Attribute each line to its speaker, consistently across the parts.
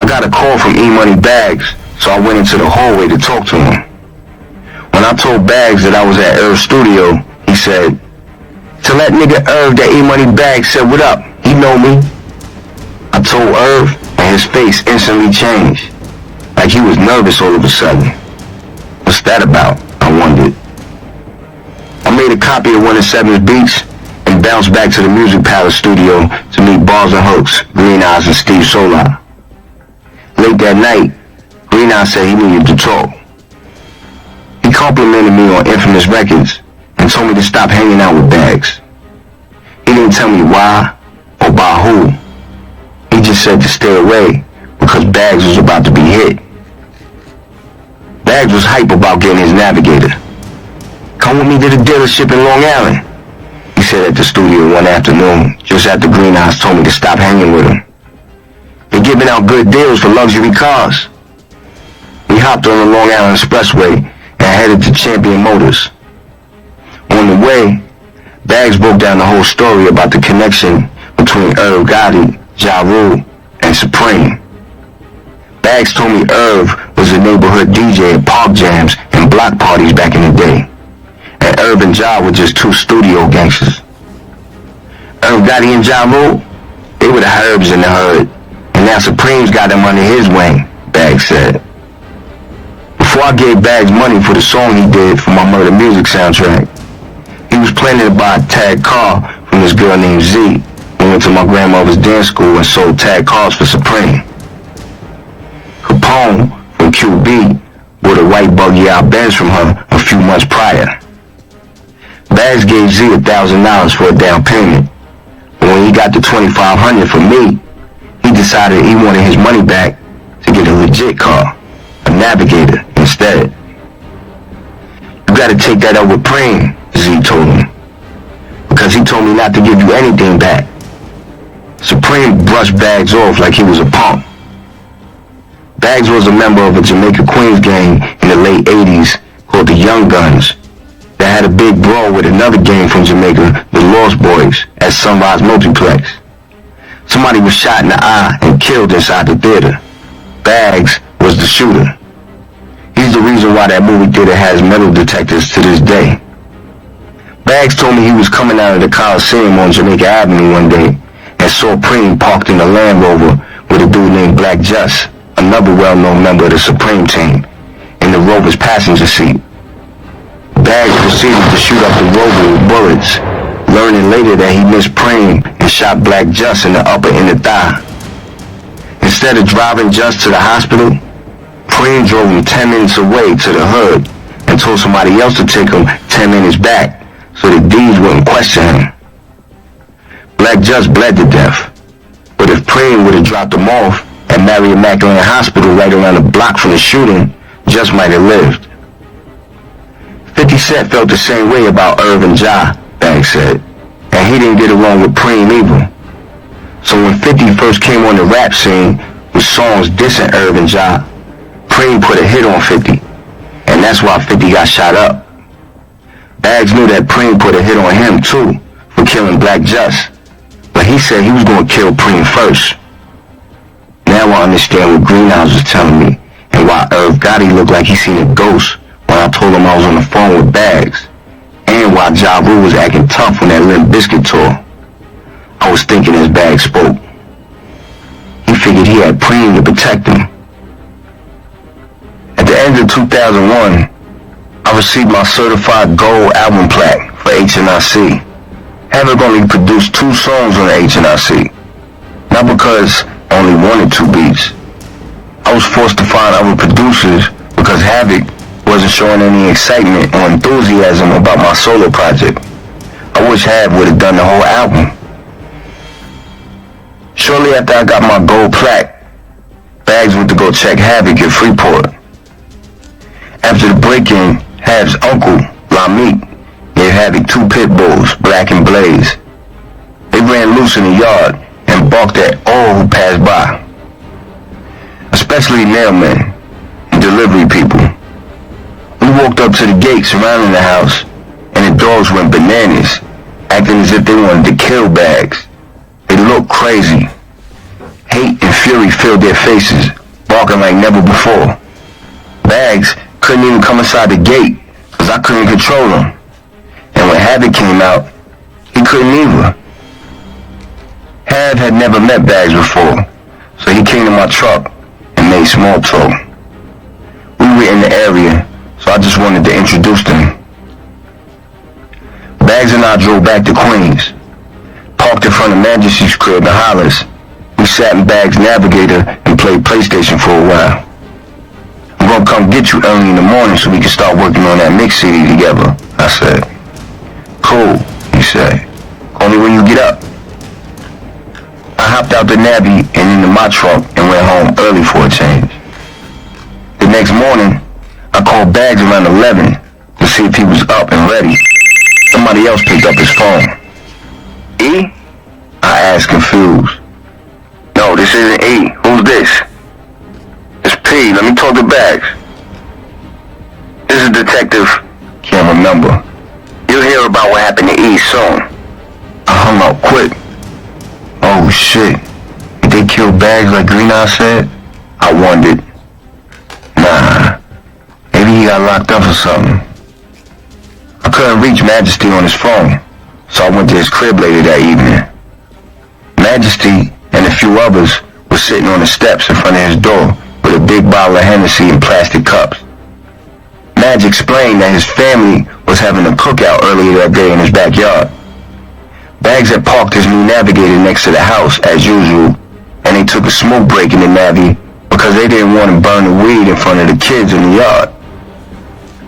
Speaker 1: got a call from E-Money Bags, so I went into the hallway to talk to him. When I told Bags that I was at Irv's studio, he said, "Tell that nigga Irv that E-Money Bags said what up, he know me." I told Irv, and his face instantly changed, like he was nervous all of a sudden. What's that about? I wondered. I made a copy of one of Seven's beats and bounced back to the Music Palace studio to meet Bars and Hooks, Green Eyes, and Steve Solar. Late that night, Green Eyes said he needed to talk. He complimented me on Infamous Records and told me to stop hanging out with Bags. He didn't tell me why or by who. He just said to stay away because Bags was about to be hit. Bags was hype about getting his Navigator. "Come with me to the dealership in Long Island," he said at the studio one afternoon, just after Green Eyes told me to stop hanging with him. "They're giving out good deals for luxury cars." We hopped on the Long Island Expressway and headed to Champion Motors. On the way, Bags broke down the whole story about the connection between Irv Gotti, Ja Rule, and Supreme. Bags told me Irv was a neighborhood DJ at park jams and block parties back in the day, and Irv and Ja were just two studio gangsters. Irv Gotti and Ja Rule, they were the herbs in the hood, and now Supreme's got them under his wing, Bags said. Before I gave Bags money for the song he did for my Murder Music soundtrack, he was planning to buy a tag car from this girl named Z, who went to my grandmother's dance school and sold tag cars for Supreme. Capone from QB bought a white buggy out Benz from her a few months prior. Bags gave Z $1,000 for a down payment, but when he got the $2,500 for me, he decided he wanted his money back to get a legit car, a Navigator, instead. "You gotta take that up with Preem," Z told him, "because he told me not to give you anything back." Supreme brushed Bags off like he was a punk. Bags was a member of a Jamaica Queens gang in the late 80s called the Young Guns that had a big brawl with another gang from Jamaica, the Lost Boys, at Sunrise Multiplex. Somebody was shot in the eye and killed inside the theater. Bags was the shooter. He's the reason why that movie theater has metal detectors to this day. Bags told me he was coming out of the Coliseum on Jamaica Avenue one day and saw Preem parked in a Land Rover with a dude named Black Just, another well-known member of the Supreme team, in the Rover's passenger seat. Bags proceeded to shoot up the Rover with bullets, learning later that he missed Preem and shot Black Just in the upper inner thigh. Instead of driving Just to the hospital, Preem drove him 10 minutes away to the hood and told somebody else to take him 10 minutes back so the D's wouldn't question him. Black Just bled to death, but if Preem would have dropped him off at Mary Immaculate Hospital right around the block from the shooting, Just might have lived. 50 Cent felt the same way about Irv and Ja, Bags said, and he didn't get along with Preem either. So when 50 first came on the rap scene with songs dissing Irv and Ja, Preem put a hit on 50, and that's why 50 got shot up. Bags knew that Preem put a hit on him too for killing Black Just, but he said he was going to kill Preem first. Now I understand what Green Eyes was telling me and why Irv Gotti looked like he seen a ghost when I told him I was on the phone with Bags, and why Ja Rule was acting tough on that Limp Bizkit tour. I was thinking as Bags spoke. He figured he had Preem to protect him. At the end of 2001, I received my certified gold album plaque for HNIC. Having only produced 2 songs on the HNIC, not because I only wanted 2 beats. I was forced to find other producers because Havoc wasn't showing any excitement or enthusiasm about my solo project. I wish Hav would have done the whole album. Shortly after I got my gold plaque, Bags went to go check Havoc in Freeport. After the break-in, Hav's uncle, Lamik, gave Havoc 2 pit bulls, Black and Blaze. They ran loose in the yard and barked at all who passed by, especially mailmen and delivery people. We walked up to the gate surrounding the house, and the dogs went bananas, acting as if they wanted to kill Bags. They looked crazy. Hate and fury filled their faces, barking like never before. Bags couldn't even come inside the gate because I couldn't control him. And when Havoc came out, he couldn't either. Hav had never met Bags before, so he came to my truck and made small talk. We were in the area, so I just wanted to introduce them. Bags and I drove back to Queens, parked in front of Majesty's crib in Hollis. We sat in Bags' Navigator and played PlayStation for a while. I'm gonna come get you early in the morning so we can start working on that mix CD together, I said. Cool, he said. Only when you get up. I hopped out the Navy and into my truck and went home early for a change. The next morning, I called Bags around 11 to see if he was up and ready. Somebody else picked up his phone. E? I asked, confused. No, this isn't E. Who's this? It's P. Let me talk to Bags. This is Detective. Can't remember. You'll hear about what happened to E soon. I hung up quick. Oh shit. Did they kill Bags like Green Eye said? I wondered. Nah. Maybe he got locked up or something. I couldn't reach Majesty on his phone, so I went to his crib later that evening. Majesty and a few others were sitting on the steps in front of his door with a big bottle of Hennessy in plastic cups. Madge explained that his family was having a cookout earlier that day in his backyard. Bags had parked his new Navigator next to the house as usual, and they took a smoke break in the Navi because they didn't want to burn the weed in front of the kids in the yard.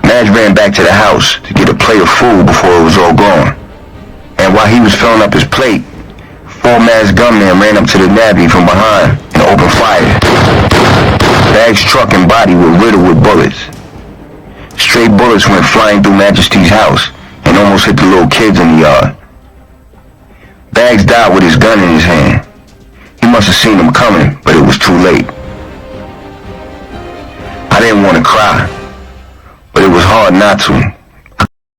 Speaker 1: Madge ran back to the house to get a plate of food before it was all gone. And while he was filling up his plate, 4 masked gunmen ran up to the Navi from behind and opened fire. Bags' truck and body were riddled with bullets. Stray bullets went flying through Majesty's house and almost hit the little kids in the yard. Bags died with his gun in his hand. He must have seen them coming, but it was too late. I didn't want to cry, but it was hard not to.